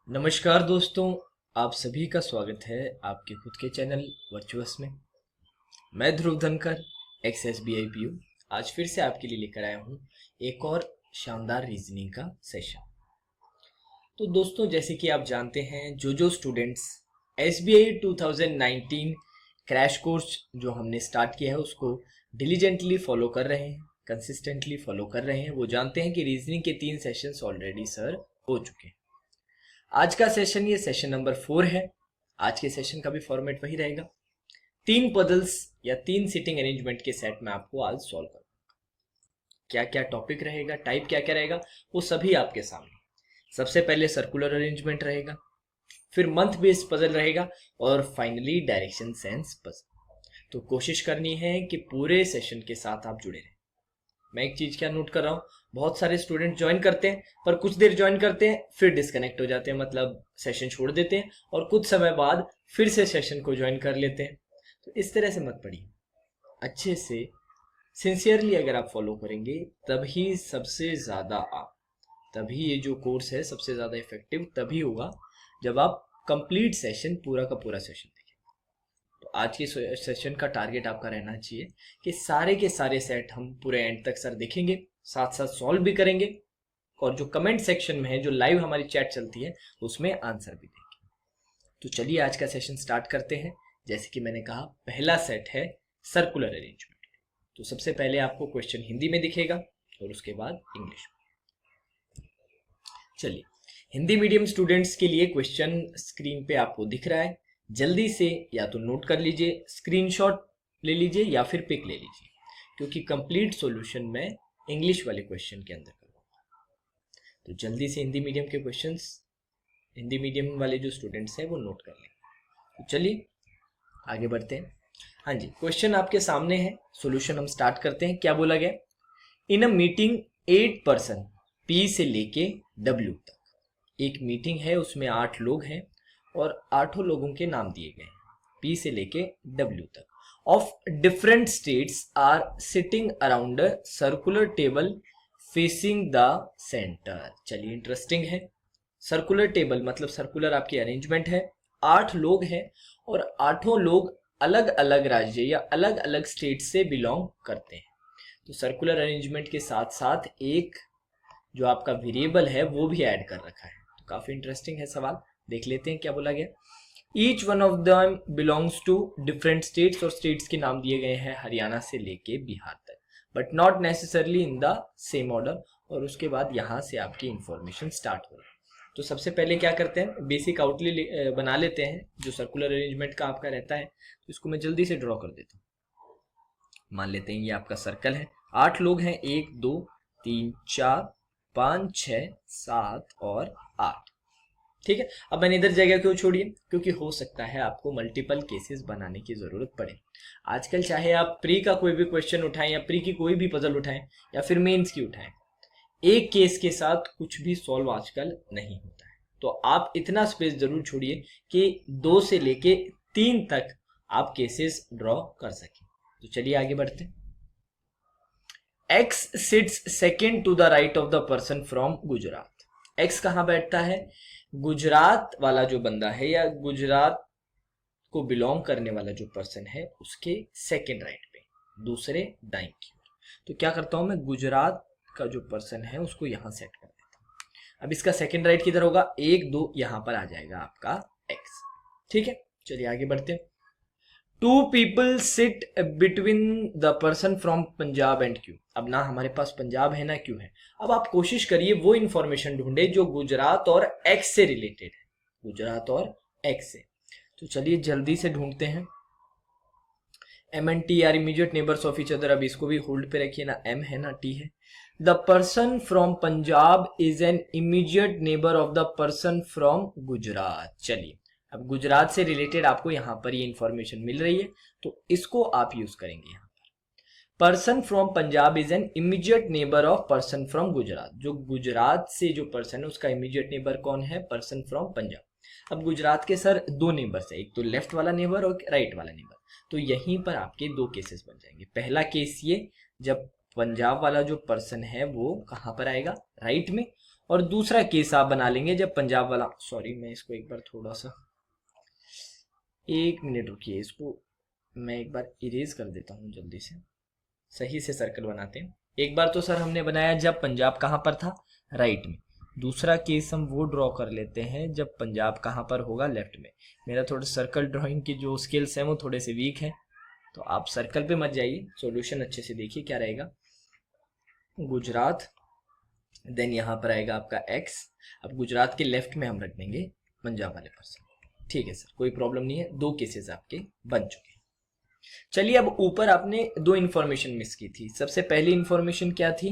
नमस्कार दोस्तों, आप सभी का स्वागत है आपके खुद के चैनल वर्चुअस में। मैं Dhruv Dhankar, ex S B I P U आज फिर से आपके लिए लेकर आया हूँ एक और शानदार रीजनिंग का सेशन। तो दोस्तों, जैसे कि आप जानते हैं, जो students S B I 2019 crash course जो हमने स्टार्ट किया है उसको डिलीजेंटली फॉलो कर रहे हैं, कंसिस्टेंटली फॉलो कर रहे हैं, वो जानते हैं कि रीजनिंग के 3 सेशंस ऑलरेडी सर हो चुके हैं। आज का सेशन ये सेशन नंबर 4 है। आज के सेशन का भी फॉर्मेट वही रहेगा। 3 पजल्स या 3 सिटिंग अरेंजमेंट के सेट में आपको आज सॉल्व करना। क्या क्या टॉपिक रहेगा, टाइप क्या क्या रहेगा, वो सभी आपके सामने। सबसे पहले सर्कुलर अरेंजमेंट रहेगा, फिर मंथ बेस्ड पजल रहेगा और फाइनली डायरेक्शन सेंस पजल। तो कोशिश करनी है कि पूरे सेशन के साथ आप जुड़े रहें। मैं एक चीज क्या नोट कर रहा हूँ, बहुत सारे स्टूडेंट ज्वाइन करते हैं पर कुछ देर ज्वाइन करते हैं फिर डिस्कनेक्ट हो जाते हैं, मतलब सेशन छोड़ देते हैं और कुछ समय बाद फिर से सेशन को ज्वाइन कर लेते हैं। तो इस तरह से मत पढ़िए, अच्छे से सिंसियरली अगर आप फॉलो करेंगे तभी सबसे ज्यादा तभी ये जो कोर्स है सबसे ज्यादा इफेक्टिव तभी होगा जब आप कंप्लीट सेशन, पूरा का पूरा सेशन देखें। तो आज के सेशन का टारगेट आपका रहना चाहिए कि सारे के सारे सेट हम पूरे एंड तक सर देखेंगे, साथ साथ सॉल्व भी करेंगे और जो कमेंट सेक्शन में है, जो लाइव हमारी चैट चलती है, उसमें आंसर भी देंगे। तो चलिए आज का सेशन स्टार्ट करते हैं। जैसे कि मैंने कहा, पहला सेट है सर्कुलर अरेंजमेंट। तो सबसे पहले आपको क्वेश्चन हिंदी में दिखेगा और उसके बाद इंग्लिश में। चलिए, हिंदी मीडियम स्टूडेंट्स के लिए क्वेश्चन स्क्रीन पे आपको दिख रहा है। जल्दी से या तो नोट कर लीजिए, स्क्रीनशॉट ले लीजिए या फिर पिक ले लीजिए, क्योंकि कंप्लीट सॉल्यूशन में इंग्लिश वाले क्वेश्चन के अंदर करूंगा। तो जल्दी से हिंदी मीडियम के क्वेश्चंस, हिंदी मीडियम वाले जो स्टूडेंट्स हैं वो नोट कर लें। तो चलिए आगे बढ़ते हैं। हाँ जी, क्वेश्चन आपके सामने है, सॉल्यूशन हम स्टार्ट करते हैं। क्या बोला गया? इन अ मीटिंग 8 पर्सन, पी से लेके डब्ल्यू तक। एक मीटिंग है, उसमें 8 लोग हैं और 8 लोगों के नाम दिए गए हैं, पी से लेके डब्ल्यू तक, of different states are sitting around a circular table facing the centre. चलिए, इंटरेस्टिंग है। सर्कुलर टेबल मतलब सर्कुलर आपकी अरेंजमेंट है, 8 लोग हैं और 8 लोग अलग अलग राज्य या अलग अलग स्टेट से बिलोंग करते हैं। तो सर्कुलर अरेंजमेंट के साथ साथ एक जो आपका वेरिएबल है वो भी ऐड कर रखा है। तो काफी इंटरेस्टिंग है सवाल, देख लेते हैं क्या बोला गया। Each one of them belongs to different states, और स्टेट्स के नाम दिए गए हैं हरियाणा से लेके बिहार तक, but not necessarily in the same order. और उसके बाद यहाँ से आपकी इंफॉर्मेशन स्टार्ट हो रही है। तो सबसे पहले क्या करते हैं, बेसिक आउटलाइन बना लेते हैं जो सर्कुलर अरेंजमेंट का आपका रहता है। तो इसको मैं जल्दी से ड्रॉ कर देता हूँ। मान लेते हैं ये आपका सर्कल है, 8 लोग हैं, 1 2 3 4 5 6 7 और 8। ठीक है, अब मैंने इधर जगह क्यों छोड़ी है? क्योंकि हो सकता है आपको मल्टीपल केसेस बनाने की जरूरत पड़े। आजकल चाहे आप प्री का कोई भी क्वेश्चन उठाएं या प्री की कोई भी पजल उठाएं या फिर मेंस की उठाएं, एक केस के साथ कुछ भी सॉल्व आजकल नहीं होता है। तो आप इतना स्पेस जरूर छोड़िए कि 2 से लेके 3 तक आप केसेस ड्रॉ कर सकें। तो चलिए आगे बढ़ते हैं। X sits second to the right of the person from Gujarat. X कहां बैठता है? गुजरात वाला जो बंदा है या गुजरात को बिलोंग करने वाला जो पर्सन है उसके सेकेंड राइट पे, दूसरे दाएं की ओर। तो क्या करता हूं मैं, गुजरात का जो पर्सन है उसको यहां सेट कर देता हूं। अब इसका सेकेंड राइट किधर होगा? 1 2 यहां पर आ जाएगा आपका एक्स। ठीक है, चलिए आगे बढ़ते हैं। 2 people sit between the person from Punjab and Q. अब ना हमारे पास पंजाब है ना क्यू है। अब आप कोशिश करिए वो इंफॉर्मेशन ढूंढे जो गुजरात और एक्स से रिलेटेड है, गुजरात और एक्स से। तो चलिए जल्दी से ढूंढते हैं। M and T are immediate neighbours of each other. अब इसको भी होल्ड पे रखिए, ना एम है ना टी है। The person from Punjab is an immediate neighbour of the person from Gujarat. चलिए, अब गुजरात से रिलेटेड आपको यहां पर ये इंफॉर्मेशन मिल रही है तो इसको आप यूज करेंगे। यहां पर person from Punjab is an immediate neighbour of person from Gujarat. जो गुजरात से जो पर्सन है उसका इमीडिएट नेबर कौन है? Person from Punjab. अब गुजरात के सर 2 नेबर्स है, एक तो लेफ्ट वाला नेबर और राइट वाला नेबर। तो यहीं पर आपके 2 केसेस बन जाएंगे। पहला केस ये, जब पंजाब वाला जो पर्सन है वो कहां पर आएगा? राइट में। और दूसरा केस आप बना लेंगे जब पंजाब वाला, सॉरी मैं इसको एक बार थोड़ा सा, एक मिनट रुकिए, इसको मैं एक बार इरेज कर देता हूँ जल्दी से, सही से सर्कल बनाते हैं। एक बार तो सर हमने बनाया जब पंजाब कहाँ पर था, राइट में। दूसरा केस हम वो ड्रॉ कर लेते हैं जब पंजाब कहाँ पर होगा, लेफ्ट में। मेरा थोड़ा सर्कल ड्राइंग की जो स्किल्स हैं वो थोड़े से वीक हैं, तो आप सर्कल पे मत जाइए, सॉल्यूशन अच्छे से देखिए क्या रहेगा। गुजरात, देन यहाँ पर आएगा आपका एक्स। अब गुजरात के लेफ्ट में हम रख देंगे पंजाब वाले पर्सन। ठीक है सर, कोई प्रॉब्लम नहीं है, दो केसेस आपके बन चुके हैं। चलिए अब ऊपर आपने दो इंफॉर्मेशन मिस की थी। सबसे पहली इंफॉर्मेशन क्या थी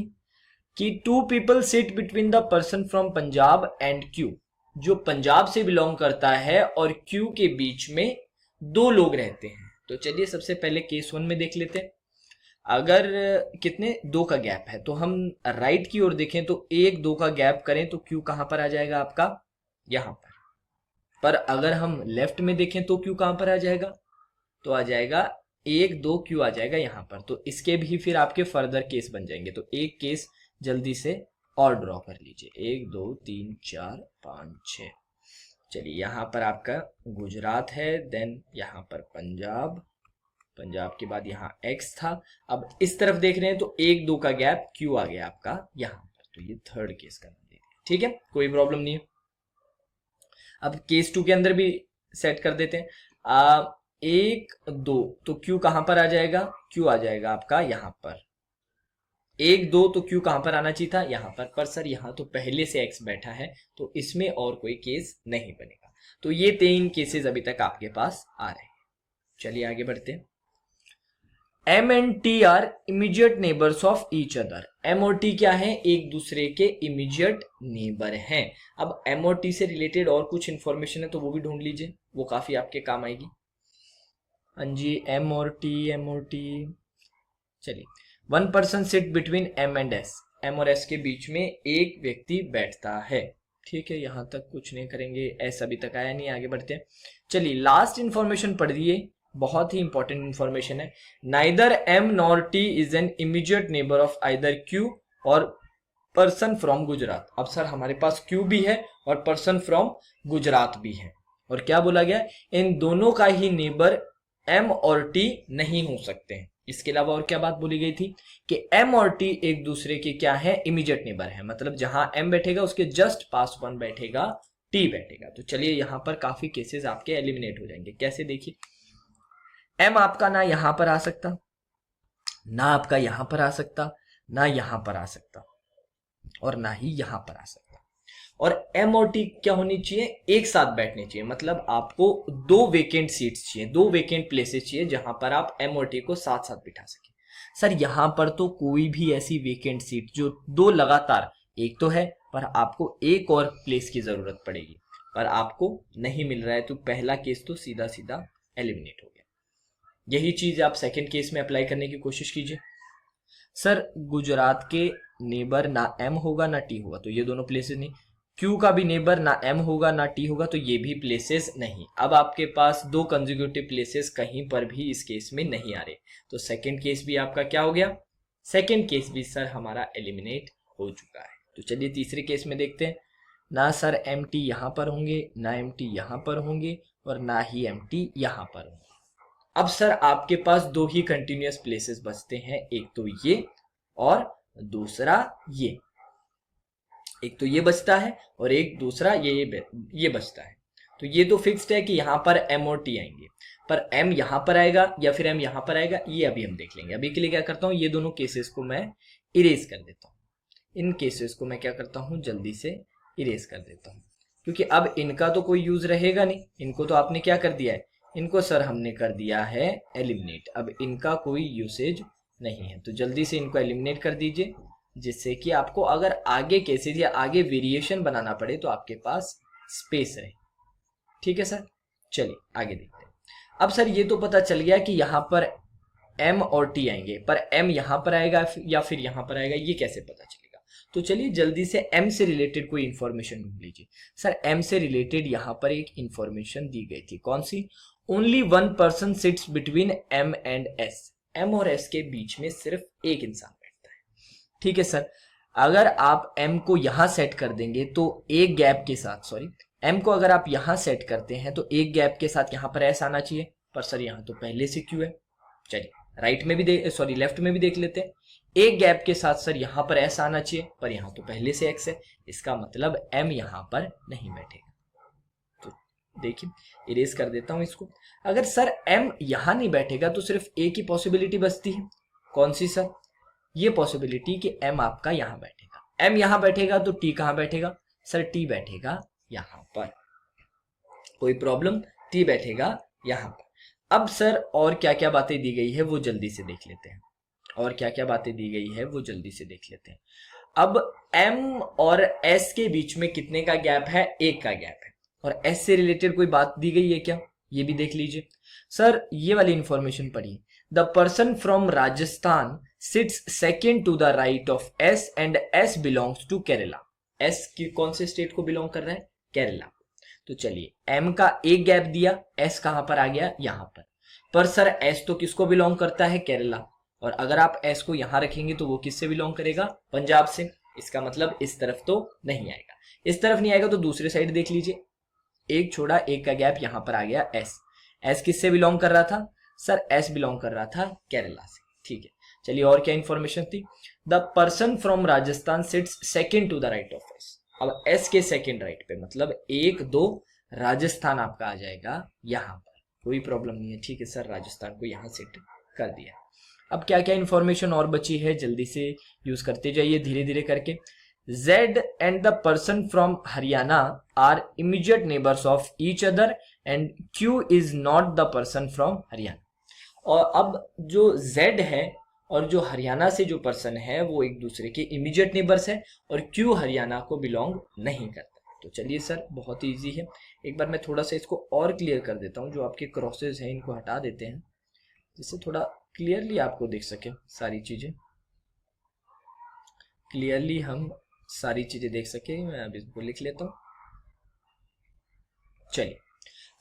कि 2 people sit between the person from Punjab and Q. जो पंजाब से बिलोंग करता है और क्यू के बीच में दो लोग रहते हैं। तो चलिए सबसे पहले केस 1 में देख लेते हैं। अगर कितने, 2 का गैप है, तो हम राइट की ओर देखें तो 1-2 का गैप करें तो क्यू कहां पर आ जाएगा आपका, यहां पर अगर हम लेफ्ट में देखें तो क्यू कहां पर आ जाएगा, तो आ जाएगा 1-2 क्यू आ जाएगा यहाँ पर। तो इसके भी फिर आपके फर्दर केस बन जाएंगे। तो एक केस जल्दी से और ड्रॉ कर लीजिए, 1 2 3 4 5 6। चलिए यहाँ पर आपका गुजरात है, देन यहाँ पर पंजाब, पंजाब के बाद यहाँ एक्स था। अब इस तरफ देख रहे हैं तो 1-2 का गैप क्यू आ गया आपका यहाँ पर। तो ये थर्ड केस का नाम दे दिया, ठीक है, कोई प्रॉब्लम नहीं है। अब केस 2 के अंदर भी सेट कर देते हैं। 1-2 तो क्यू कहां पर आ जाएगा, क्यू आ जाएगा आपका यहां पर। 1-2 तो क्यू कहां पर आना चाहिए था, यहां पर सर यहाँ तो पहले से एक्स बैठा है, तो इसमें और कोई केस नहीं बनेगा। तो ये 3 केसेस अभी तक आपके पास आ रहे हैं। चलिए आगे बढ़ते हैं। M and T are immediate neighbours of each other. M और टी क्या है, एक दूसरे के इमीडिएट नेबर हैं। अब एम और टी से रिलेटेड और कुछ इंफॉर्मेशन है तो वो भी ढूंढ लीजिए, वो काफी आपके काम आएगी। हाँ जी, एम और टी। चलिए, 1 person sit between M and S. M और एस के बीच में एक व्यक्ति बैठता है, ठीक है, यहां तक कुछ नहीं करेंगे, एस अभी तक आया नहीं, आगे बढ़ते हैं। चलिए लास्ट इंफॉर्मेशन पढ़ दिए, बहुत ही इंपॉर्टेंट इंफॉर्मेशन है। Neither M nor T is an immediate neighbour of either Q और पर्सन फ्रॉम गुजरात। अब सर हमारे पास क्यू भी है और पर्सन फ्रॉम गुजरात भी है, और क्या बोला गया, इन दोनों का ही नेबर एम और टी नहीं हो सकते हैं। इसके अलावा और क्या बात बोली गई थी कि एम और टी एक दूसरे के क्या है, इमीडिएट नेबर है। मतलब जहां एम बैठेगा उसके जस्ट पास 1 बैठेगा, टी बैठेगा। तो चलिए यहां पर काफी केसेस आपके एलिमिनेट हो जाएंगे। कैसे, देखिए, एम आपका ना यहां पर आ सकता, ना आपका यहां पर आ सकता, ना यहां पर आ सकता, और ना ही यहां पर आ सकता। और एम और टी क्या होनी चाहिए, एक साथ बैठनी चाहिए। मतलब आपको 2 वेकेंट सीट्स चाहिए, 2 वेकेंट प्लेसेस चाहिए जहां पर आप एम और टी को साथ साथ बिठा सके। सर यहां पर तो कोई भी ऐसी वेकेंट सीट जो 2 लगातार, एक तो है पर आपको एक और प्लेस की जरूरत पड़ेगी, पर आपको नहीं मिल रहा है, तो पहला केस तो सीधा सीधा एलिमिनेट हो गया। यही चीज आप सेकंड केस में अप्लाई करने की कोशिश कीजिए। सर गुजरात के नेबर ना एम होगा ना टी होगा, तो ये दोनों प्लेसेस नहीं। क्यू का भी नेबर ना एम होगा ना टी होगा, तो ये भी प्लेसेस नहीं। अब आपके पास 2 कंसेक्यूटिव प्लेसेस कहीं पर भी इस केस में नहीं आ रहे, तो सेकंड केस भी आपका क्या हो गया, सेकंड केस भी सर हमारा एलिमिनेट हो चुका है। तो चलिए तीसरे केस में देखते हैं। ना सर एम टी यहां पर होंगे, ना एम टी यहां पर होंगे, और ना ही एम टी यहां पर होंगे। अब सर आपके पास 2 ही कंटिन्यूअस प्लेसेस बचते हैं, एक तो ये और दूसरा ये। एक तो ये बचता है और एक दूसरा ये बचता है। तो ये तो फिक्स्ड है कि यहाँ पर एम और टी आएंगे, पर एम यहाँ पर आएगा या फिर एम यहाँ पर आएगा, ये अभी हम देख लेंगे। अभी के लिए क्या करता हूँ, ये दोनों केसेस को मैं इरेज कर देता हूँ। इन केसेस को मैं क्या करता हूँ, जल्दी से इरेज कर देता हूँ, क्योंकि अब इनका तो कोई यूज रहेगा नहीं। इनको तो आपने क्या कर दिया है, इनको सर हमने कर दिया है एलिमिनेट। अब इनका कोई यूसेज नहीं है, तो जल्दी से इनको एलिमिनेट कर दीजिए, जिससे कि आपको अगर आगे केसेस या आगे वेरिएशन बनाना पड़े तो आपके पास स्पेस रहे। ठीक है सर, चलिए आगे देखते हैं। अब सर ये तो पता चल गया कि यहाँ पर एम और टी आएंगे, पर एम यहाँ पर आएगा या फिर यहाँ पर आएगा, ये कैसे पता चलेगा। तो चलिए जल्दी से एम से रिलेटेड कोई इंफॉर्मेशन ढूंढ लीजिए। सर एम से रिलेटेड यहाँ पर एक इंफॉर्मेशन दी गई थी, कौन सी, only 1 person sits between M and S. M और एस के बीच में सिर्फ एक इंसान बैठता है, ठीक है सर। अगर आप m को यहां सेट कर देंगे तो एक गैप के साथ, सॉरी, m को अगर आप यहां सेट करते हैं तो एक गैप के साथ यहां पर s आना चाहिए, पर सर यहां तो पहले से q है। चलिए राइट में भी लेफ्ट में भी देख लेते हैं। एक गैप के साथ सर यहां पर s आना चाहिए, पर यहां तो पहले से x है, इसका मतलब m यहां पर नहीं बैठेगा। तो देखिए इरेज कर देता हूं इसको। अगर सर m यहां नहीं बैठेगा तो सिर्फ एक ही पॉसिबिलिटी बचती है, कौन सी सर? ये पॉसिबिलिटी कि m आपका यहां बैठेगा। m यहां बैठेगा तो t कहां बैठेगा? सर t बैठेगा यहां पर, कोई प्रॉब्लम? t बैठेगा यहां पर। अब सर और क्या क्या बातें दी गई है वो जल्दी से देख लेते हैं, और क्या क्या बातें दी गई है वो जल्दी से देख लेते हैं। अब m और s के बीच में कितने का गैप है? एक का गैप है। और s से रिलेटेड कोई बात दी गई है क्या? ये भी देख लीजिए सर, ये वाली इंफॉर्मेशन पढ़िए। The person from Rajasthan sits second to the right of s and s belongs to Kerala. s की कौन से स्टेट को बिलोंग कर रहा है? केरला। तो चलिए m का एक गैप दिया, s कहां पर आ गया? यहां पर सर s तो किसको बिलोंग करता है? केरला। और अगर आप s को यहां रखेंगे तो वो किससे बिलोंग करेगा? पंजाब से। इसका मतलब इस तरफ तो नहीं आएगा, इस तरफ नहीं आएगा तो दूसरे साइड देख लीजिए, एक छोड़ा एक का गैप यहां पर आ गया s किससे बिलोंग कर रहा था? सर s बिलोंग कर रहा था केरला से। ठीक है, चलिए और क्या इंफॉर्मेशन थी? The person from Rajasthan sits second to the right of s। अब s के सेकेंड राइट पे मतलब 1 2 राजस्थान आपका आ जाएगा यहां पर, कोई प्रॉब्लम नहीं है। ठीक है सर, राजस्थान को यहां सेट कर दिया। अब क्या क्या इंफॉर्मेशन और बची है जल्दी से यूज करते जाइए धीरे धीरे करके। Z and the person from Haryana are immediate neighbors of each other and Q is not the person from Haryana। और अब जो Z है और जो हरियाणा से जो पर्सन है वो एक दूसरे के इमीडिएट नेबर्स है, और Q हरियाणा को बिलोंग नहीं करता। तो चलिए सर बहुत इजी है, एक बार मैं थोड़ा सा इसको और क्लियर कर देता हूँ। जो आपके क्रॉसेस हैं इनको हटा देते हैं जिससे थोड़ा क्लियरली आपको दिख सके सारी चीजें, क्लियरली हम सारी चीजें देख सके। मैं अब इसको लिख लेता हूं। चलिए,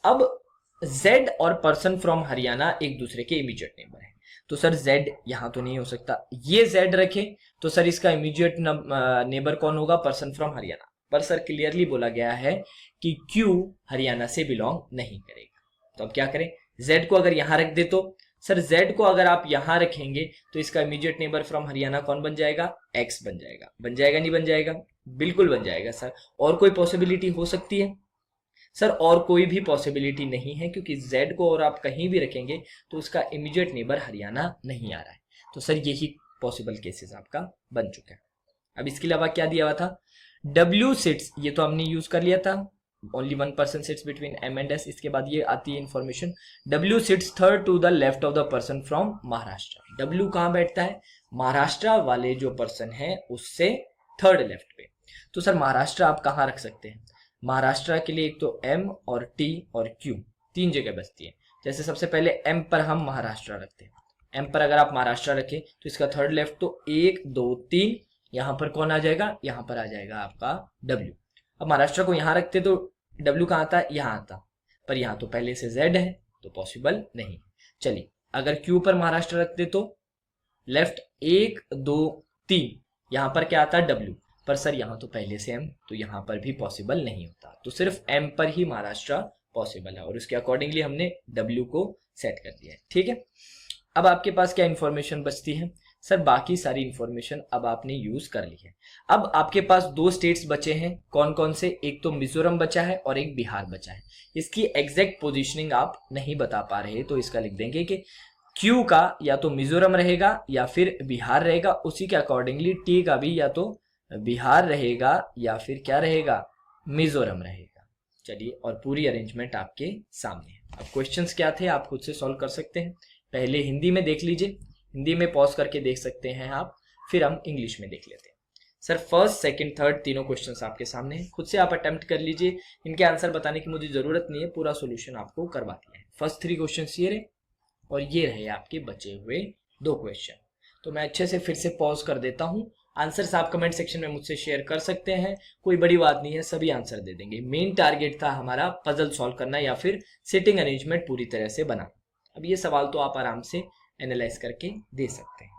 अब Z और पर्सन फ्रॉम हरियाणा एक दूसरे के इमीडिएट नेबर है, तो सर Z यहां तो नहीं हो सकता, ये Z रखे तो सर इसका इमीडिएट नेबर कौन होगा? Person from Haryana. पर सर क्लियरली बोला गया है कि Q हरियाणा से बिलोंग नहीं करेगा। तो अब क्या करें? Z को अगर यहां रख दे तो सर Z को अगर आप यहां रखेंगे तो इसका इमीडिएट नेबर फ्रॉम हरियाणा कौन बन जाएगा? X बन जाएगा। बन जाएगा नहीं बन जाएगा? बिल्कुल बन जाएगा सर। और कोई पॉसिबिलिटी हो सकती है? सर और कोई भी पॉसिबिलिटी नहीं है, क्योंकि Z को और आप कहीं भी रखेंगे तो उसका इमीडिएट नेबर हरियाणा नहीं आ रहा है। तो सर यही पॉसिबल केसेस आपका बन चुका है। अब इसके अलावा क्या दिया हुआ था? W सिट्स, ये तो हमने यूज कर लिया था, only 1 person sits between M and S। इसके बाद ये आती है information, W sits third to the left of the person from Maharashtra. W कहां बैठता है? महाराष्ट्र वाले जो पर्सन है उससे थर्ड लेफ्ट पे। तो सर महाराष्ट्र आप कहां रख सकते हैं? महाराष्ट्र के लिए एक तो M और T और Q तीन जगह बचती है। जैसे सबसे पहले M पर हम महाराष्ट्र रखते हैं, M पर अगर आप महाराष्ट्र रखें तो इसका थर्ड लेफ्ट तो 1 2 3, यहां पर कौन आ जाएगा? यहां पर आ जाएगा आपका W। अब महाराष्ट्र को यहां रखते तो W कहां आता? यहां आता, पर यहां तो पहले से Z है तो पॉसिबल नहीं। चलिए अगर Q पर महाराष्ट्र रखते तो लेफ्ट 1 2 3, यहां पर क्या आता? W। पर सर यहां तो पहले से M, तो यहां पर भी पॉसिबल नहीं होता, तो सिर्फ M पर ही महाराष्ट्र पॉसिबल है और उसके अकॉर्डिंगली हमने W को सेट कर दिया है। ठीक है, अब आपके पास क्या इंफॉर्मेशन बचती है? सर बाकी सारी इंफॉर्मेशन अब आपने यूज कर ली है। अब आपके पास 2 स्टेट्स बचे हैं, कौन कौन से? एक तो मिजोरम बचा है और एक बिहार बचा है। इसकी एग्जैक्ट पोजीशनिंग आप नहीं बता पा रहे तो इसका लिख देंगे कि Q का या तो मिजोरम रहेगा या फिर बिहार रहेगा, उसी के अकॉर्डिंगली T का भी या तो बिहार रहेगा या फिर क्या रहेगा? मिजोरम रहेगा। चलिए, और पूरी अरेंजमेंट आपके सामने है। अब क्वेश्चंस क्या थे आप खुद से सॉल्व कर सकते हैं। पहले हिंदी में देख लीजिए, हिंदी में पॉज करके देख सकते हैं आप, फिर हम इंग्लिश में देख लेते हैं। सर फर्स्ट सेकंड थर्ड तीनों क्वेश्चंस आपके सामने हैं, खुद से आप अटेम्प्ट कर लीजिए। इनके आंसर बताने की मुझे जरूरत नहीं है, पूरा सोल्यूशन आपको करवा दिया है। फर्स्ट 3 क्वेश्चंस ये रहे और ये रहे आपके बचे हुए 2 क्वेश्चन। तो मैं अच्छे से फिर से पॉज कर देता हूं। आंसर्स आप कमेंट सेक्शन में मुझसे शेयर कर सकते हैं, कोई बड़ी बात नहीं है, सभी आंसर दे देंगे। मेन टारगेट था हमारा पजल सॉल्व करना या फिर सिटिंग अरेंजमेंट पूरी तरह से बनाना। अब ये सवाल तो आप आराम से एनालाइज करके दे सकते हैं।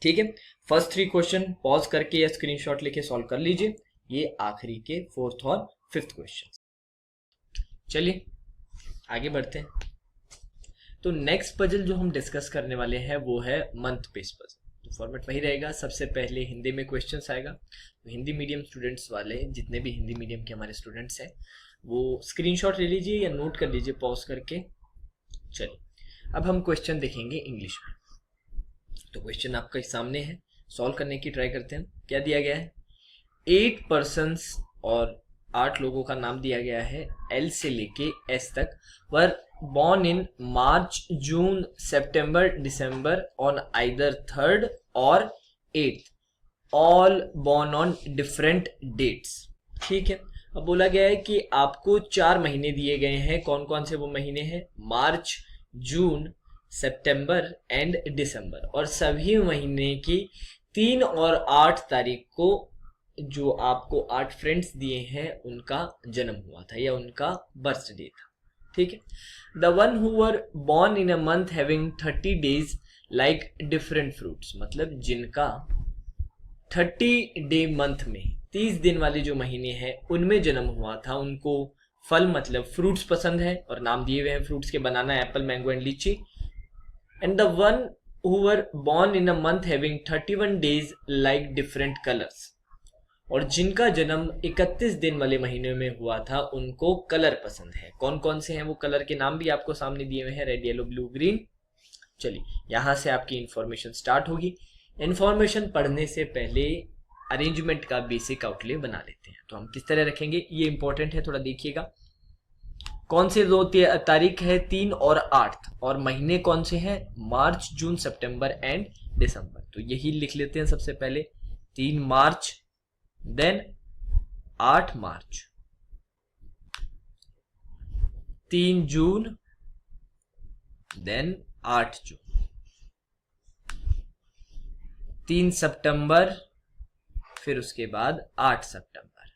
ठीक है, फर्स्ट 3 क्वेश्चन पॉज करके या स्क्रीनशॉट लेके सॉल्व कर लीजिए, ये आखिरी के 4th और 5th क्वेश्चन। चलिए आगे बढ़ते हैं। तो नेक्स्ट पजल जो हम डिस्कस करने वाले हैं वो है मंथ बेस्ड पजल। तो फॉर्मेट वही रहेगा, सबसे पहले हिंदी में क्वेश्चंस आएगा। तो हिंदी मीडियम स्टूडेंट्स वाले जितने भी हिंदी मीडियम के हमारे स्टूडेंट्स हैं वो स्क्रीनशॉट ले लीजिए या नोट कर लीजिए पॉज करके। चलिए अब हम क्वेश्चन देखेंगे इंग्लिश में। तो क्वेश्चन आपके सामने है, सॉल्व करने की ट्राई करते हैं। क्या दिया गया है, 8 पर्सन्स और 8 लोगों का नाम दिया गया है एल से लेके एस तक, वर born in March, June, September, December on either 3rd or 8th, all born on different dates। ठीक है, अब बोला गया है कि आपको 4 महीने दिए गए हैं। कौन कौन से वो महीने हैं, मार्च, जून, सितंबर एंड दिसंबर, और सभी महीने की 3 और 8 तारीख को जो आपको 8 फ्रेंड्स दिए हैं उनका जन्म हुआ था या उनका बर्थडे था। ठीक है, the one who were born in a month having 30 days like different fruits, मतलब जिनका 30 डे मंथ में 30 दिन वाले जो महीने हैं उनमें जन्म हुआ था, उनको फल मतलब फ्रूट्स पसंद है, और नाम दिए हुए हैं फ्रूट्स के, बनाना, एप्पल, मैंगो एंड लीची। And the one who were born in a month having 31 days like different colours, और जिनका जन्म 31 दिन वाले महीने में हुआ था उनको कलर पसंद है। कौन कौन से हैं वो कलर के नाम भी आपको सामने दिए हुए हैं, रेड, येलो, ब्लू, ग्रीन। चलिए यहां से आपकी इंफॉर्मेशन स्टार्ट होगी। इंफॉर्मेशन पढ़ने से पहले अरेंजमेंट का बेसिक आउटले बना लेते हैं। तो हम किस तरह रखेंगे ये इंपॉर्टेंट है, थोड़ा देखिएगा। कौन से 2 तारीख है, 3 और 8, और महीने कौन से हैं, मार्च, जून, सितंबर एंड दिसंबर। तो यही लिख लेते हैं सबसे पहले, 3 मार्च, देन 8 मार्च, 3 जून, देन 8 जून, 3 सितंबर, फिर उसके बाद 8 सितंबर,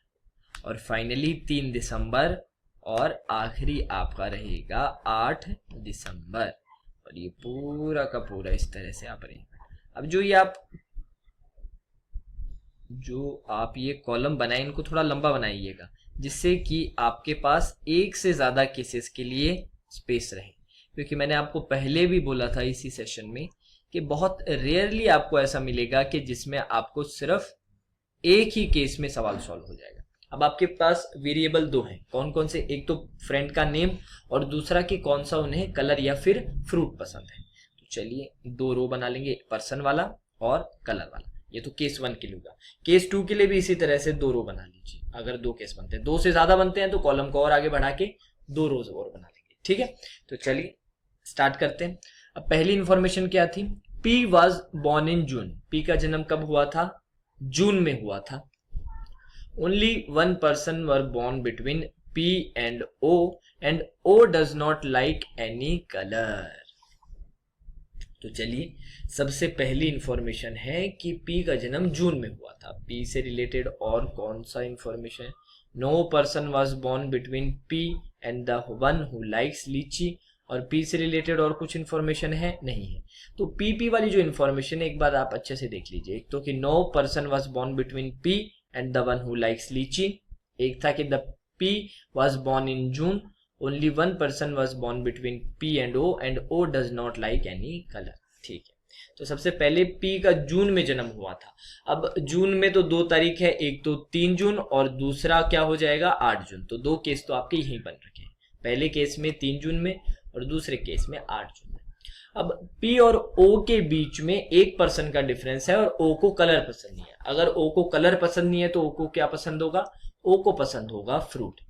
और फाइनली 3 दिसंबर, और आखिरी आपका रहेगा 8 दिसंबर। और ये पूरा का पूरा इस तरह से आप रहेगा। अब जो आप ये कॉलम बनाए इनको थोड़ा लंबा बनाइएगा, जिससे कि आपके पास एक से ज्यादा केसेस के लिए स्पेस रहे। क्योंकि मैंने आपको पहले भी बोला था इसी सेशन में कि बहुत रेयरली आपको ऐसा मिलेगा कि जिसमें आपको सिर्फ एक ही केस में सवाल सॉल्व हो जाएगा। अब आपके पास वेरिएबल 2 हैं, कौन कौन से, एक तो फ्रेंड का नेम और दूसरा कि कौन सा उन्हें कलर या फिर फ्रूट पसंद है। तो चलिए 2 रो बना लेंगे, पर्सन वाला और कलर वाला। ये तो केस 1 के लिए होगा। केस 2 के लिए भी इसी तरह से 2 रो बना लीजिए। अगर 2 केस बनते हैं, 2 से ज्यादा बनते हैं तो कॉलम को और आगे बढ़ा के 2 रोज और बना लेंगे। ठीक है, तो चलिए स्टार्ट करते हैं। अब पहली इंफॉर्मेशन क्या थी, P was born in June. P का जन्म कब हुआ था, जून में हुआ था। Only 1 person were born between P and O does not like any colour. तो चलिए सबसे पहली इंफॉर्मेशन है कि पी का जन्म जून में हुआ था। पी से रिलेटेड और कौन सा इंफॉर्मेशन है, no person was born between P and the one who likes litchi. और पी से रिलेटेड और कुछ इंफॉर्मेशन है, नहीं है। तो पी वाली जो इंफॉर्मेशन है एक बार आप अच्छे से देख लीजिए। एक तो कि no person was born between P and the one who likes litchi. एक था कि the P was born in June, only 1 person was born between P and O does not like any color। ठीक है, तो सबसे पहले P का जून में जन्म हुआ था। अब जून में तो 2 तारीख है, एक तो 3 जून और दूसरा क्या हो जाएगा 8 जून। तो 2 केस तो आपके यहीं बन रखे हैं, पहले केस में 3 जून में और दूसरे केस में 8 जून में। अब P और O के बीच में 1 person का डिफरेंस है और O को कलर पसंद नहीं है। अगर O को कलर पसंद नहीं है तो O को क्या पसंद होगा, O को पसंद होगा फ्रूट।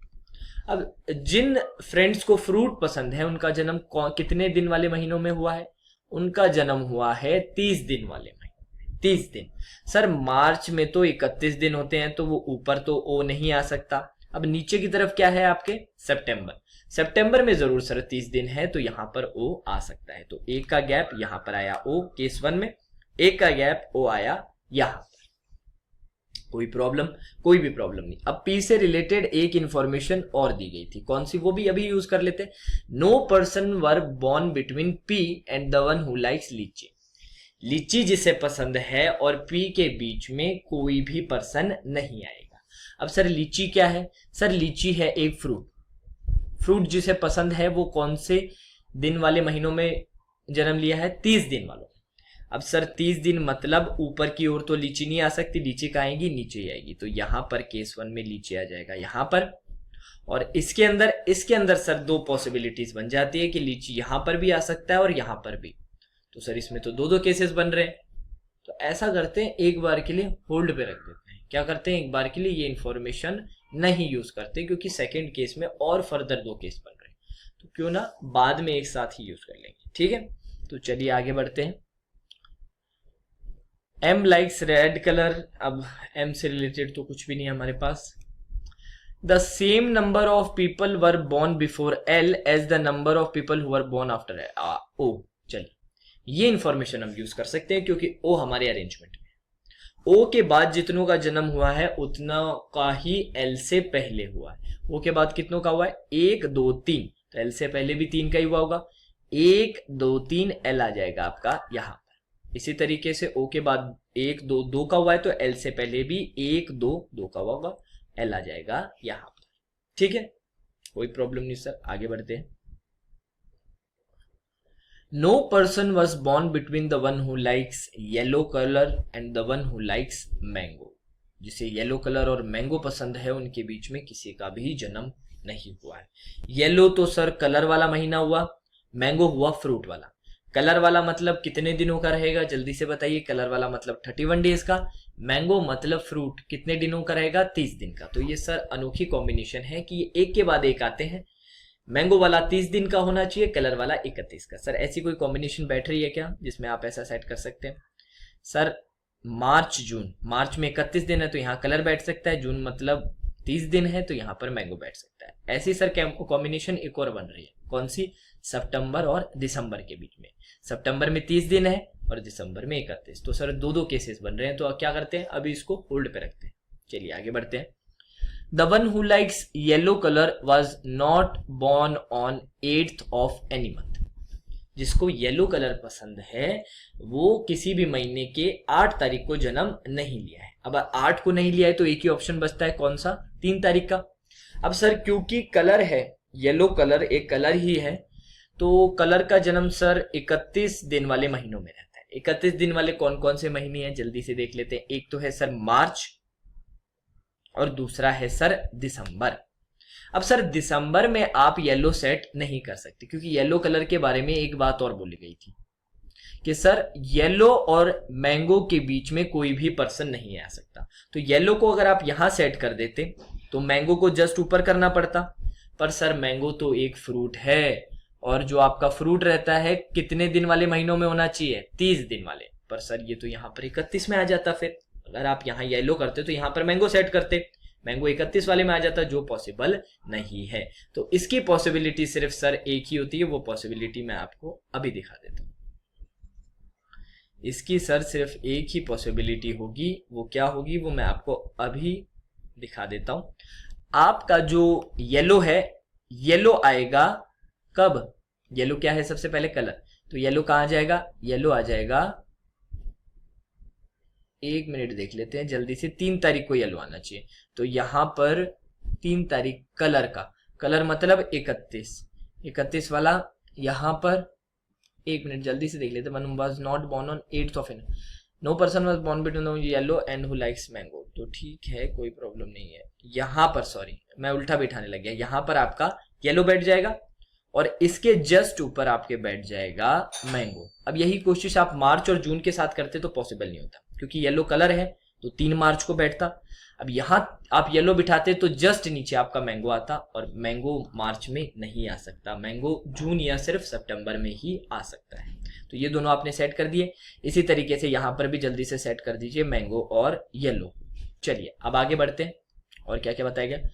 अब जिन फ्रेंड्स को फ्रूट पसंद है उनका जन्म कितने दिन वाले महीनों में हुआ है, उनका जन्म हुआ है 30 दिन वाले महीने। 30 दिन, सर मार्च में तो 31 दिन होते हैं तो वो ऊपर तो ओ नहीं आ सकता। अब नीचे की तरफ क्या है आपके, सितंबर। सितंबर में जरूर सर 30 दिन है तो यहां पर ओ आ सकता है। तो एक का गैप यहां पर आया ओ केस 1 में, एक का गैप ओ आया यहां पर। कोई भी प्रॉब्लम नहीं। अब पी से रिलेटेड एक इंफॉर्मेशन और दी गई थी, कौन सी, वो भी अभी यूज कर लेते हैं। No person were born between P and the one who likes litchi. लीची जिसे पसंद है और पी के बीच में कोई भी पर्सन नहीं आएगा। अब सर लीची क्या है? सर लीची है एक फ्रूट। फ्रूट जिसे पसंद है वो कौन से दिन वाले महीनों में जन्म लिया है? 30 दिन वालों। अब सर 30 दिन मतलब ऊपर की ओर तो लीची नहीं आ सकती, लीची कहाँ आएगी? नीचे ही आएगी। तो यहां पर केस 1 में लीची आ जाएगा यहां पर, और इसके अंदर सर दो पॉसिबिलिटीज बन जाती है कि लीची यहां पर भी आ सकता है और यहां पर भी। तो सर इसमें तो दो केसेस बन रहे हैं। तो ऐसा करते हैं, एक बार के लिए होल्ड पे रख देते हैं। क्या करते हैं? एक बार के लिए ये इंफॉर्मेशन नहीं यूज करते, क्योंकि सेकेंड केस में और फर्दर दो केस बन रहे हैं, तो क्यों ना बाद में एक साथ ही यूज कर लेंगे। ठीक है, तो चलिए आगे बढ़ते हैं। M likes red colour. अब M से रिलेटेड तो कुछ भी नहीं है हमारे पास। The same number of people were born before L as the number of people who were born after O। चलिए ये इंफॉर्मेशन हम यूज कर सकते हैं, क्योंकि O हमारे अरेंजमेंट में, O के बाद जितनों का जन्म हुआ है उतना का ही L से पहले हुआ है। O के बाद कितनों का हुआ है? 1 2 3, तो L से पहले भी 3 का ही हुआ होगा। 1 2 3 L आ जाएगा आपका यहाँ पर। इसी तरीके से O के बाद 1 2 2 का हुआ है, तो L से पहले भी 1 2 2 का हुआ होगा, L आ जाएगा यहाँ पर। ठीक है, कोई प्रॉब्लम नहीं सर, आगे बढ़ते हैं। No person was born between the one who likes yellow color and the one who likes mango। जिसे येलो कलर और मैंगो पसंद है उनके बीच में किसी का भी जन्म नहीं हुआ है। येलो तो सर कलर वाला महीना हुआ, मैंगो हुआ फ्रूट वाला। कलर वाला मतलब कितने दिनों का रहेगा? जल्दी से बताइए। कलर वाला मतलब 31 डेज का, मैंगो मतलब फ्रूट कितने दिनों का रहेगा? 30 दिन का। तो ये सर अनोखी कॉम्बिनेशन है कि ये एक के बाद एक आते हैं। मैंगो वाला 30 दिन का होना चाहिए, कलर वाला 31 का। सर ऐसी कोई कॉम्बिनेशन बैठ रही है क्या जिसमें आप ऐसा सेट कर सकते हैं? सर मार्च जून, मार्च में 31 दिन है तो यहाँ कलर बैठ सकता है, जून मतलब 30 दिन है तो यहाँ पर मैंगो बैठ सकता है। ऐसी सर कॉम्बिनेशन एक और बन रही है, कौन सी? सितंबर और दिसंबर के बीच में। सितंबर में 30 दिन है और दिसंबर में 31। तो सर दो केसेस बन रहे हैं। तो क्या करते हैं, अभी इसको होल्ड पे रखते हैं। चलिए आगे बढ़ते हैं। The one who likes yellow color was not born on 8th of any month। जिसको येलो कलर पसंद है वो किसी भी महीने के 8 तारीख को जन्म नहीं लिया है। अब 8 को नहीं लिया है तो एक ही ऑप्शन बचता है, कौन सा? 3 तारीख का। अब सर क्योंकि कलर है, येलो कलर एक कलर ही है, तो कलर का जन्म सर 31 दिन वाले महीनों में रहता है। 31 दिन वाले कौन कौन से महीने हैं जल्दी से देख लेते हैं। एक तो है सर मार्च और दूसरा है सर दिसंबर। अब सर दिसंबर में आप येलो सेट नहीं कर सकते, क्योंकि येलो कलर के बारे में एक बात और बोली गई थी कि सर येलो और मैंगो के बीच में कोई भी पर्सन नहीं आ सकता। तो येलो को अगर आप यहां सेट कर देते तो मैंगो को जस्ट ऊपर करना पड़ता, पर सर मैंगो तो एक फ्रूट है, और जो आपका फ्रूट रहता है कितने दिन वाले महीनों में होना चाहिए? 30 दिन वाले। पर सर ये तो यहाँ पर 31 में आ जाता। फिर अगर आप यहाँ येलो करते तो यहाँ पर मैंगो सेट करते, मैंगो 31 वाले में आ जाता, जो पॉसिबल नहीं है। तो इसकी पॉसिबिलिटी सिर्फ सर एक ही होती है, वो पॉसिबिलिटी मैं आपको अभी दिखा देता हूं। इसकी सर सिर्फ एक ही पॉसिबिलिटी होगी, वो क्या होगी वो मैं आपको अभी दिखा देता हूं। आपका जो येलो है, येलो आएगा कब? येलो क्या है? सबसे पहले कलर, तो येलो कहां जाएगा? येलो आ जाएगा, एक मिनट देख लेते हैं जल्दी से, 3 तारीख को येलो आना चाहिए। तो यहां पर 3 तारीख कलर का, कलर मतलब 31 वाला यहां पर, एक मिनट जल्दी से देख लेते हैं। One was not born on 8th of no person was born between yellow and who likes mango. तो ठीक है, कोई प्रॉब्लम नहीं है। यहां पर सॉरी मैं उल्टा बैठाने लग गया, यहां पर आपका येलो बैठ जाएगा और इसके जस्ट ऊपर आपके बैठ जाएगा मैंगो। अब यही कोशिश आप मार्च और जून के साथ करते तो पॉसिबल नहीं होता, क्योंकि येलो कलर है तो 3 मार्च को बैठता। अब यहां आप येलो बिठाते तो जस्ट नीचे आपका मैंगो आता, और मैंगो मार्च में नहीं आ सकता, मैंगो जून या सिर्फ सितंबर में ही आ सकता है। तो ये दोनों आपने सेट कर दिए। इसी तरीके से यहां पर भी जल्दी से सेट कर दीजिए मैंगो और येलो। चलिए अब आगे बढ़ते हैं, और क्या क्या बताया गया।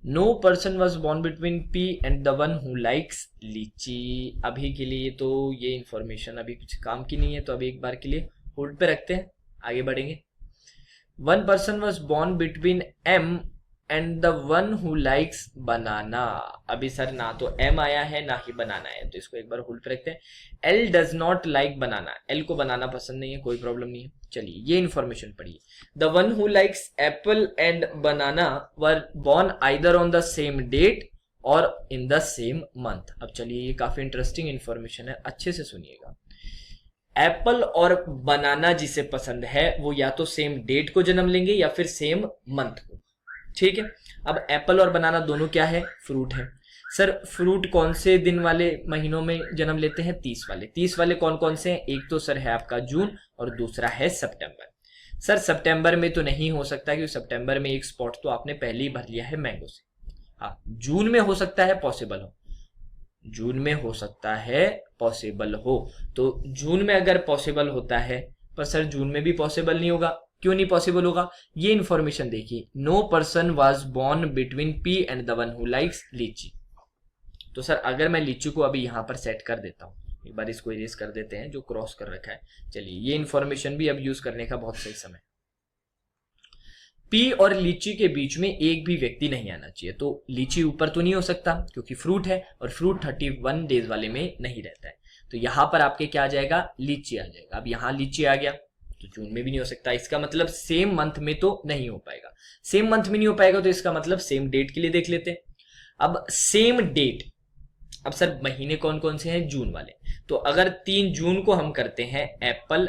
No person was born between P and the one who likes litchi. अभी के लिए तो ये इंफॉर्मेशन अभी कुछ काम की नहीं है, तो अभी एक बार के लिए होल्ड पे रखते हैं, आगे बढ़ेंगे। One person was born between M and the one who likes banana. अभी सर ना तो एम आया है ना ही बनाना है, तो इसको एक बार होल्ड पे रखते हैं। L does not like banana, L को बनाना पसंद नहीं है, कोई प्रॉब्लम नहीं है। चलिए ये इन्फॉर्मेशन पढ़िए। The one who likes apple and banana were born either on the same date और इन द सेम मंथ। अब चलिए ये काफी इंटरेस्टिंग इन्फॉर्मेशन है, अच्छे से सुनिएगा। एप्पल और बनाना जिसे पसंद है वो या तो सेम डेट को जन्म लेंगे या फिर सेम मंथ को, ठीक है। अब एप्पल और बनाना दोनों क्या है, फ्रूट है। सर फ्रूट कौन से दिन वाले महीनों में जन्म लेते हैं, 30 वाले। 30 वाले कौन कौन से हैं, एक तो सर है आपका जून और दूसरा है सितंबर। सर सितंबर में तो नहीं हो सकता क्योंकि सितंबर में एक स्पॉट तो आपने पहले ही भर लिया है मैंगो से। हाँ जून में हो सकता है, पॉसिबल हो, जून में हो सकता है पॉसिबल हो। तो जून में अगर पॉसिबल होता है, पर सर जून में भी पॉसिबल नहीं होगा। क्यों नहीं पॉसिबल होगा, ये इंफॉर्मेशन देखिए। No person was born between P and the one who likes litchi. तो सर अगर मैं लीची को अभी यहां पर सेट कर देता हूं, एक बार इसको इरेज कर देते हैं जो क्रॉस कर रखा है। चलिए ये इंफॉर्मेशन भी अब यूज करने का बहुत सही समय। पी और लीची के बीच में एक भी व्यक्ति नहीं आना चाहिए। तो लीची ऊपर तो नहीं हो सकता क्योंकि फ्रूट है और फ्रूट 31 डेज वाले में नहीं रहता है। तो यहां पर आपके क्या आ जाएगा, लीची आ जाएगा। अब यहां लीची आ गया तो जून में भी नहीं हो सकता, इसका मतलब सेम मंथ में तो नहीं हो पाएगा। सेम मंथ में नहीं हो पाएगा तो इसका मतलब सेम डेट के लिए देख लेते हैं। अब सेम डेट, अब सर महीने कौन कौन से हैं, जून वाले। तो अगर 3 जून को हम करते हैं एप्पल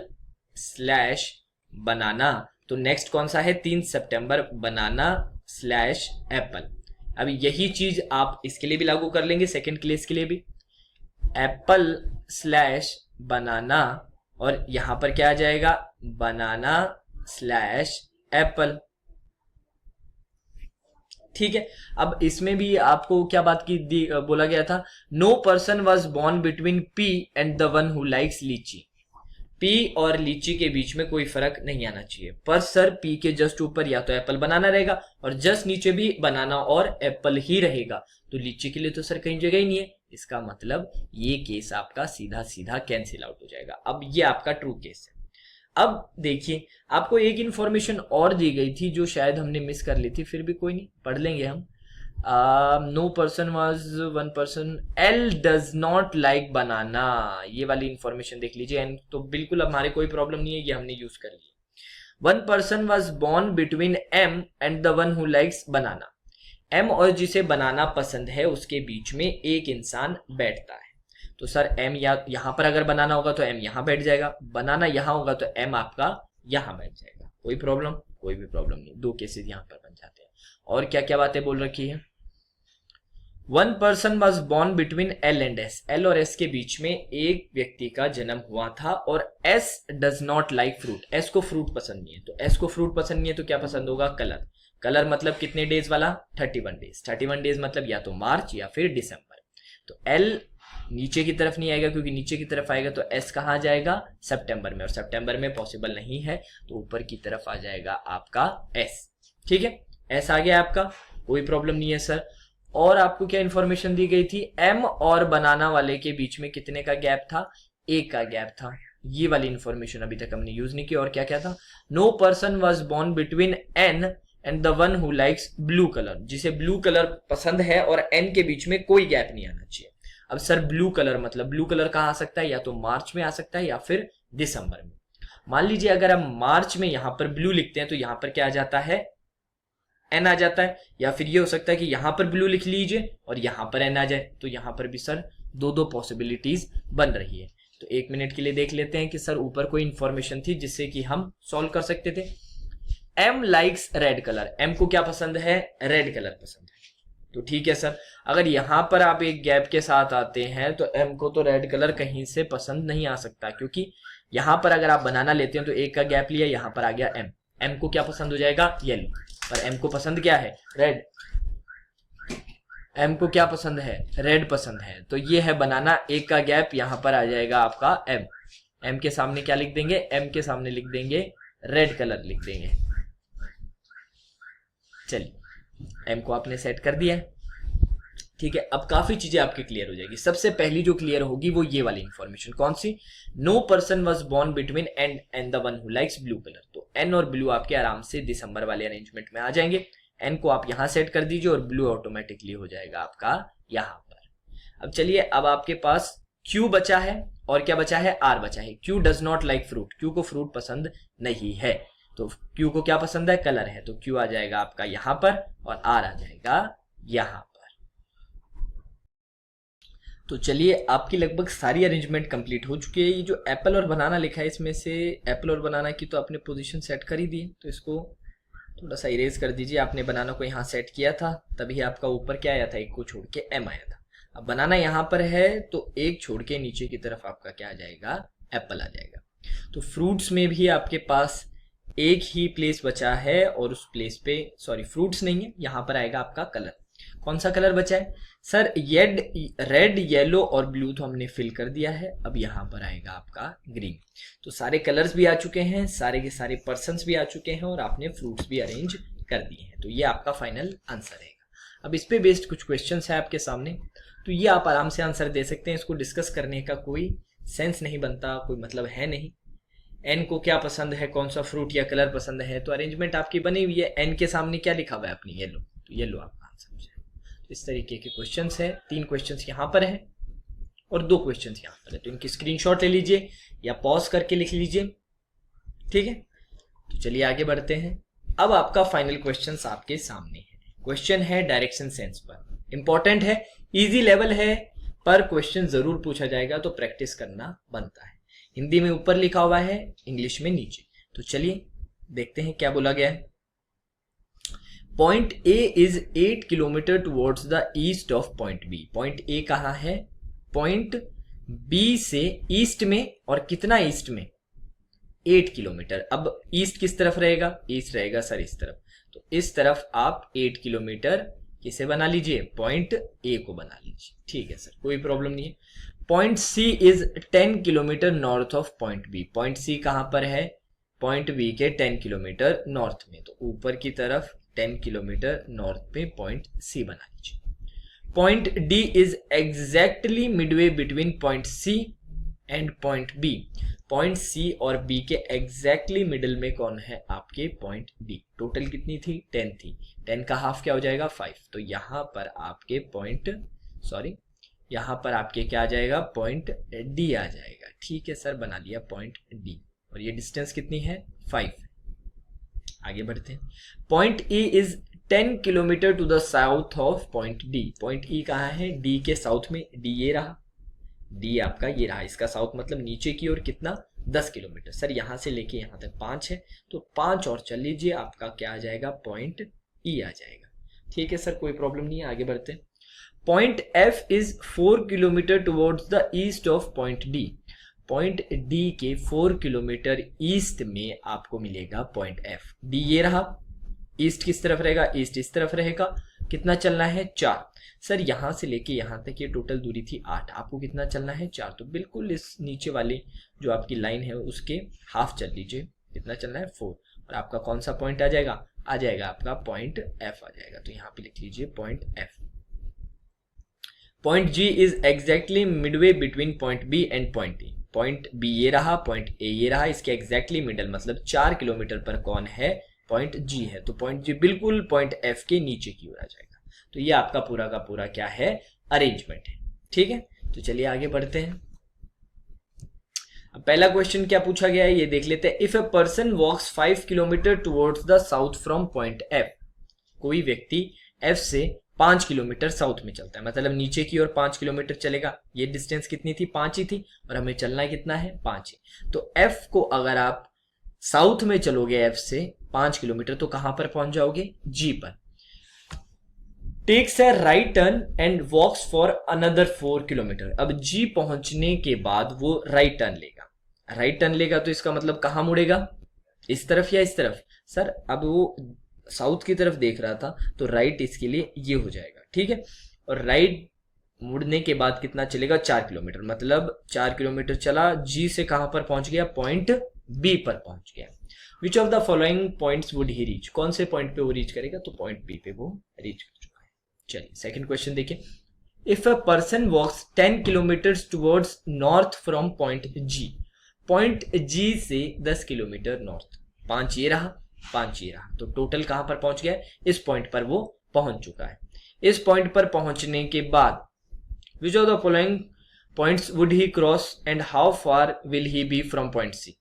स्लैश बनाना, तो नेक्स्ट कौन सा है, 3 सितंबर बनाना स्लैश एप्पल। अब यही चीज आप इसके लिए भी लागू कर लेंगे, सेकेंड केस के लिए भी, एप्पल स्लैश बनाना और यहां पर क्या आ जाएगा, बनाना स्लैश एप्पल, ठीक है। अब इसमें भी आपको क्या बात की बोला गया था, no person was born between P and the one who likes litchi. P और लीची के बीच में कोई फर्क नहीं आना चाहिए, पर सर पी के जस्ट ऊपर या तो एप्पल बनाना रहेगा और जस्ट नीचे भी बनाना और एप्पल ही रहेगा। तो लीची के लिए तो सर कहीं जगह ही नहीं है, इसका मतलब ये केस आपका सीधा सीधा कैंसिल आउट हो जाएगा। अब ये आपका ट्रू केस है। अब देखिए आपको एक इंफॉर्मेशन और दी गई थी जो शायद हमने मिस कर ली थी, फिर भी कोई नहीं, पढ़ लेंगे हम। No person was one person, L does not like banana, ये वाली इंफॉर्मेशन देख लीजिए। एंड तो बिल्कुल हमारे कोई प्रॉब्लम नहीं है, ये हमने यूज कर ली। One person was born between M and the one who likes banana. M और जिसे बनाना पसंद है उसके बीच में एक इंसान बैठता है। तो सर एम या यहां पर अगर बनाना होगा तो एम यहां बैठ जाएगा, बनाना यहां होगा तो एम आपका यहां बैठ जाएगा। कोई प्रॉब्लम, कोई भी प्रॉब्लम नहीं, दो केसेस यहां पर बन जाते हैं। और क्या क्या बातें बोल रखी है, one person was born between L and S. L और एस के बीच में एक व्यक्ति का जन्म हुआ था और S does not like fruit. S को फ्रूट पसंद नहीं है, तो एस को फ्रूट पसंद नहीं है तो क्या पसंद होगा, कलर। कलर मतलब कितने डेज वाला, 31 डेज। 31 डेज मतलब या तो मार्च या फिर दिसंबर। तो एल नीचे की तरफ नहीं आएगा क्योंकि नीचे की तरफ आएगा तो एस कहाँ जाएगा, सितंबर में, और सितंबर में पॉसिबल नहीं है तो ऊपर की तरफ आ जाएगा आपका एस, ठीक है। एस आ गया आपका, कोई प्रॉब्लम नहीं है सर। और आपको क्या इंफॉर्मेशन दी गई थी, एम और बनाना वाले के बीच में कितने का गैप था, 1 का गैप था। ये वाली इंफॉर्मेशन अभी तक हमने यूज नहीं की। और क्या क्या था, no person was born between N and the one who likes blue colour, जिसे ब्लू कलर पसंद है और एन के बीच में कोई गैप नहीं आना चाहिए। अब सर ब्लू कलर मतलब ब्लू कलर कहाँ आ सकता है, या तो मार्च में आ सकता है या फिर दिसंबर में। मान लीजिए अगर हम मार्च में यहां पर ब्लू लिखते हैं तो यहां पर क्या आ जाता है, एन आ जाता है। या फिर ये हो सकता है कि यहां पर ब्लू लिख लीजिए और यहां पर एन आ जाए, तो यहां पर भी सर दो पॉसिबिलिटीज बन रही है। तो 1 मिनट के लिए देख लेते हैं कि सर ऊपर कोई इंफॉर्मेशन थी जिससे कि हम सॉल्व कर सकते थे। M likes red colour, M को क्या पसंद है, रेड कलर पसंद है। तो ठीक है सर, अगर यहां पर आप एक गैप के साथ आते हैं तो एम को तो रेड कलर कहीं से पसंद नहीं आ सकता, क्योंकि यहां पर अगर आप बनाना लेते हैं तो 1 का गैप लिया, यहां पर आ गया एम। एम को क्या पसंद हो जाएगा, येलो, पर एम को पसंद क्या है, रेड। एम को क्या पसंद है, रेड पसंद है। तो ये है बनाना, 1 का गैप, यहां पर आ जाएगा आपका एम। एम के सामने क्या लिख देंगे, एम के सामने लिख देंगे रेड कलर लिख देंगे। चलिए एम को आपने सेट कर दिया है, ठीक है। अब काफी चीजें आपकी क्लियर हो जाएगी। सबसे पहली जो क्लियर होगी वो ये वाली इंफॉर्मेशन, कौन सी, no person was born between N and the one who likes blue colour. तो एन और ब्लू आपके आराम से दिसंबर वाले अरेंजमेंट में आ जाएंगे। एन को आप यहाँ सेट कर दीजिए और ब्लू ऑटोमेटिकली हो जाएगा आपका यहाँ पर। अब चलिए, अब आपके पास क्यू बचा है और क्या बचा है, आर बचा है। Q does not like fruit, Q को फ्रूट पसंद नहीं है, तो क्यू को क्या पसंद है, कलर है, तो क्यू आ जाएगा आपका यहाँ पर और आर आ जाएगा यहाँ पर। तो चलिए, आपकी लगभग सारी अरेंजमेंट कंप्लीट हो चुकी है। ये जो एप्पल और बनाना लिखा है, इसमें से एप्पल और बनाना की तो आपने पोजीशन सेट कर ही दी, तो इसको थोड़ा सा इरेज कर दीजिए। आपने बनाना को यहाँ सेट किया था, तभी आपका ऊपर क्या आया था, एक को छोड़ के एम आया था। अब बनाना यहाँ पर है तो एक छोड़ के नीचे की तरफ आपका क्या आ जाएगा, एप्पल आ जाएगा। तो फ्रूट्स में भी आपके पास एक ही प्लेस बचा है और उस प्लेस पे, सॉरी फ्रूट्स नहीं है, यहाँ पर आएगा आपका कलर। कौन सा कलर बचा है सर, रेड येलो और ब्लू तो हमने फिल कर दिया है। अब यहाँ पर आएगा आपका ग्रीन। तो सारे कलर्स भी आ चुके हैं, सारे के सारे पर्सन्स भी आ चुके हैं और आपने फ्रूट्स भी अरेंज कर दिए हैं। तो ये आपका फाइनल आंसर रहेगा। अब इस पे बेस्ड कुछ क्वेश्चंस है आपके सामने, तो ये आप आराम से आंसर दे सकते हैं। इसको डिस्कस करने का कोई सेंस नहीं बनता, कोई मतलब है नहीं। एन को क्या पसंद है, कौन सा फ्रूट या कलर पसंद है, तो अरेंजमेंट आपकी बनी हुई है। एन के सामने क्या लिखा हुआ है अपनी, येलो, तो येलो आपका आंसर हो जाएगा। तो इस तरीके के क्वेश्चंस है, 3 क्वेश्चंस यहाँ पर है और 2 क्वेश्चंस यहाँ पर है। तो इनकी स्क्रीनशॉट ले लीजिए या पॉज करके लिख लीजिए, ठीक है। तो चलिए आगे बढ़ते हैं। अब आपका फाइनल क्वेश्चन आपके सामने है। क्वेश्चन है डायरेक्शन सेंस पर, इंपॉर्टेंट है, इजी लेवल है, पर क्वेश्चन जरूर पूछा जाएगा, तो प्रैक्टिस करना बनता है। हिंदी में ऊपर लिखा हुआ है, इंग्लिश में नीचे। तो चलिए देखते हैं क्या बोला गया है। Point A is 8 kilometre towards the east of point B. Point A कहाँ है, पॉइंट बी से ईस्ट में, और कितना ईस्ट में, 8 किलोमीटर। अब ईस्ट किस तरफ रहेगा, ईस्ट रहेगा सर इस तरफ, तो इस तरफ आप 8 किलोमीटर किसे बना लीजिए, पॉइंट ए को बना लीजिए, ठीक है सर, कोई प्रॉब्लम नहीं है। Point C is 10 kilometre north of point B. Point C कहां पर है, पॉइंट बी के 10 किलोमीटर नॉर्थ में, तो ऊपर की तरफ 10 किलोमीटर नॉर्थ पे पॉइंट सी बना लीजिए। Point D is exactly midway between point C and point B. Point C और बी के एग्जैक्टली मिडिल में कौन है, आपके पॉइंट डी। टोटल कितनी थी, 10 थी, 10 का हाफ क्या हो जाएगा, 5। तो यहाँ पर आपके यहाँ पर आपके क्या आ जाएगा, पॉइंट डी आ जाएगा, ठीक है सर, बना लिया पॉइंट डी। और ये डिस्टेंस कितनी है, 5। आगे बढ़ते हैं। Point E is 10 kilometre to the south of point D. Point E कहाँ है, डी के साउथ में, डी ये रहा, डी आपका ये रहा, इसका साउथ मतलब नीचे की ओर कितना, 10 किलोमीटर। सर यहाँ से लेके यहाँ तक 5 है, तो 5 और चल लीजिए, आपका क्या आ जाएगा, पॉइंट ई आ जाएगा, ठीक है सर, कोई प्रॉब्लम नहीं है। आगे बढ़ते हैं। Point F is 4 kilometre towards the east of point D. Point D के 4 किलोमीटर ईस्ट में आपको मिलेगा पॉइंट एफ। डी ये रहा, ईस्ट किस तरफ रहेगा, ईस्ट इस तरफ रहेगा, कितना चलना है, 4। सर यहाँ से लेके यहाँ तक ये टोटल दूरी थी 8, आपको कितना चलना है, 4। तो बिल्कुल इस नीचे वाली जो आपकी लाइन है उसके हाफ चल लीजिए, कितना चलना है, 4। और आपका कौन सा पॉइंट आ जाएगा, आपका पॉइंट एफ आ जाएगा। तो यहाँ पे लिख लीजिए point F. Point G is exactly midway between point B and point A. Point B ये रहा, पॉइंट ए ये रहा, इसके एग्जैक्टली मिडल मतलब 4 किलोमीटर पर कौन है, पॉइंट जी है। तो पॉइंट जी बिल्कुल पॉइंट एफ के नीचे की ओर आ जाएगा। तो ये आपका पूरा का पूरा क्या है, अरेंजमेंट है, ठीक है। तो चलिए आगे बढ़ते हैं। अब पहला क्वेश्चन क्या पूछा गया है ये देख लेते हैं। If a person walks 5 kilometre towards the south from point F. कोई व्यक्ति एफ से 5 किलोमीटर साउथ में चलता है, मतलब नीचे की ओर 5 किलोमीटर चलेगा। ये डिस्टेंस कितनी थी, 5 ही थी, और हमें चलना कितना है, 5 ही। तो एफ को अगर आप साउथ में चलोगे एफ से 5 किलोमीटर, तो कहां पर पहुंच जाओगे, जी पर। Takes a right turn and walks for another 4 kilometre. अब जी पहुंचने के बाद वो राइट टर्न लेगा। राइट टर्न लेगा तो इसका मतलब कहां मुड़ेगा, इस तरफ या इस तरफ। सर अब वो साउथ की तरफ देख रहा था, तो राइट इसके लिए ये हो जाएगा, ठीक है। और राइट मुड़ने के बाद कितना चलेगा, 4 किलोमीटर, मतलब 4 किलोमीटर चला, जी से कहां पर पहुंच गया, पॉइंट बी पर पहुंच गया। विच of the following points would he reach. कौन से पॉइंट पे वो रीच करेगा, तो पॉइंट बी पे वो रीच कर चुका है। चलिए सेकंड क्वेश्चन देखिए। If a person walks 10 kilometre towards north from point G. Point G से 10 किलोमीटर नॉर्थ, 5 ये रहा, 5 ही रहा। तो टोटल कहां पर पहुंच गया है, इस पॉइंट पर वो पहुंच चुका है। इस पॉइंट पर पहुंचने के बाद which of the following points would he cross and how far will he be from point C.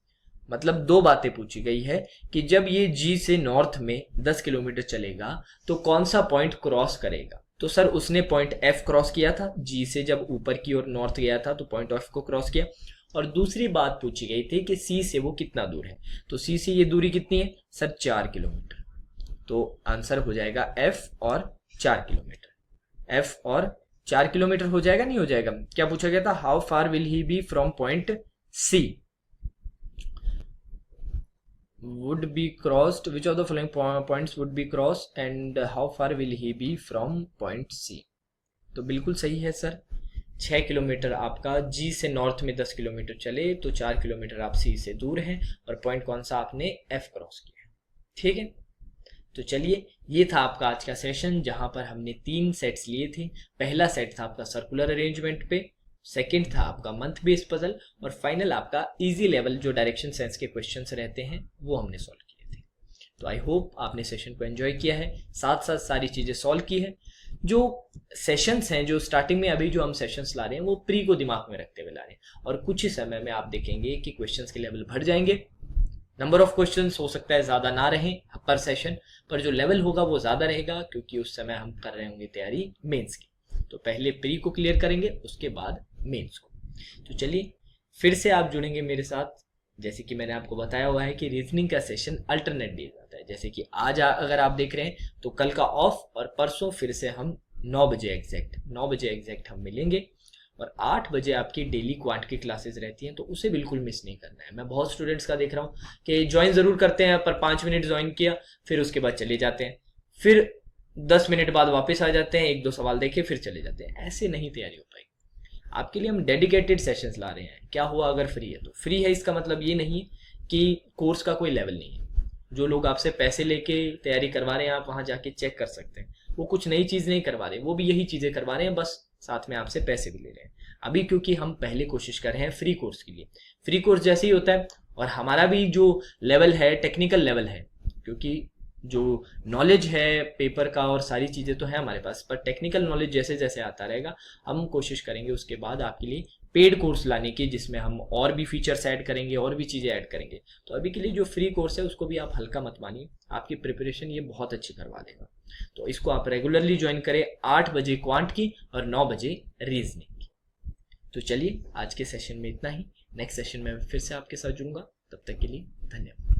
मतलब दो बातें पूछी गई है कि जब ये जी से नॉर्थ में 10 किलोमीटर चलेगा तो कौन सा पॉइंट क्रॉस करेगा। तो सर उसने पॉइंट एफ क्रॉस किया था, जी से जब ऊपर की ओर नॉर्थ गया था तो पॉइंट एफ को क्रॉस किया। और दूसरी बात पूछी गई थी कि सी से वो कितना दूर है। तो सी से ये दूरी कितनी है सर, 4 किलोमीटर। तो आंसर हो जाएगा एफ और 4 किलोमीटर। एफ और 4 किलोमीटर हो जाएगा, नहीं हो जाएगा। क्या पूछा गया था, how far will he be from point C, would be crossed, which of the following points would be crossed and how far will he be from point C। तो बिल्कुल सही है सर, 6 किलोमीटर आपका जी से नॉर्थ में 10 kilometre चले तो 4 kilometre आप सी से दूर हैं और पॉइंट कौन सा आपने एफ क्रॉस किया। ठीक है, तो चलिए ये था आपका आज का सेशन जहां पर हमने 3 सेट्स लिए थे। पहला सेट था आपका सर्कुलर अरेंजमेंट पे, सेकंड था आपका मंथ बेस्ड पजल और फाइनल आपका इजी लेवल जो डायरेक्शन सेंस के क्वेश्चंस रहते हैं वो हमने सॉल्व किए थे। तो आई होप आपने सेशन को एंजॉय किया है, साथ साथ सारी चीज़ें सॉल्व की है। जो सेशंस हैं, जो स्टार्टिंग में अभी जो हम सेशंस ला रहे हैं वो प्री को दिमाग में रखते हुए ला रहे हैं और कुछ ही समय में आप देखेंगे कि क्वेश्चंस के लेवल बढ़ जाएंगे। नंबर ऑफ क्वेश्चंस हो सकता है ज़्यादा ना रहें पर सेशन, पर जो लेवल होगा वो ज़्यादा रहेगा क्योंकि उस समय हम कर रहे होंगे तैयारी मेंस की। तो पहले प्री को क्लियर करेंगे, उसके बाद मेंस को। तो चलिए फिर से आप जुड़ेंगे मेरे साथ। जैसे कि मैंने आपको बताया हुआ है कि रीजनिंग का सेशन अल्टरनेट डेज आता है। जैसे कि आज अगर आप देख रहे हैं तो कल का ऑफ और परसों फिर से हम 9 बजे एग्जैक्ट हम मिलेंगे और 8 बजे आपकी डेली क्वांट की क्लासेस रहती हैं, तो उसे बिल्कुल मिस नहीं करना है। मैं बहुत स्टूडेंट्स का देख रहा हूँ कि ज्वाइन ज़रूर करते हैं पर 5 मिनट ज्वाइन किया फिर उसके बाद चले जाते हैं, फिर 10 मिनट बाद वापस आ जाते हैं, 1-2 सवाल देखे फिर चले जाते हैं। ऐसे नहीं तैयारी हो पाएगी। आपके लिए हम डेडिकेटेड सेशंस ला रहे हैं। क्या हुआ अगर फ्री है तो फ्री है, इसका मतलब ये नहीं कि कोर्स का कोई लेवल नहीं है। जो लोग आपसे पैसे लेके तैयारी करवा रहे हैं आप वहाँ जाके चेक कर सकते हैं, वो कुछ नई चीज़ नहीं करवा रहे, वो भी यही चीज़ें करवा रहे हैं, बस साथ में आपसे पैसे भी ले रहे हैं। अभी क्योंकि हम पहले कोशिश कर रहे हैं फ्री कोर्स के लिए, फ्री कोर्स जैसे ही होता है और हमारा भी जो लेवल है टेक्निकल लेवल है, क्योंकि जो नॉलेज है पेपर का और सारी चीज़ें तो है हमारे पास, पर टेक्निकल नॉलेज जैसे जैसे आता रहेगा हम कोशिश करेंगे उसके बाद आपके लिए पेड कोर्स लाने की, जिसमें हम और भी फीचर्स ऐड करेंगे और भी चीज़ें ऐड करेंगे। तो अभी के लिए जो फ्री कोर्स है उसको भी आप हल्का मत मानिए, आपकी प्रिपरेशन ये बहुत अच्छी करवा देगा। तो इसको आप रेगुलरली ज्वाइन करें, 8 बजे क्वांट की और 9 बजे रीजनिंग की। तो चलिए आज के सेशन में इतना ही, नेक्स्ट सेशन में फिर से आपके साथ जुड़ूंगा, तब तक के लिए धन्यवाद।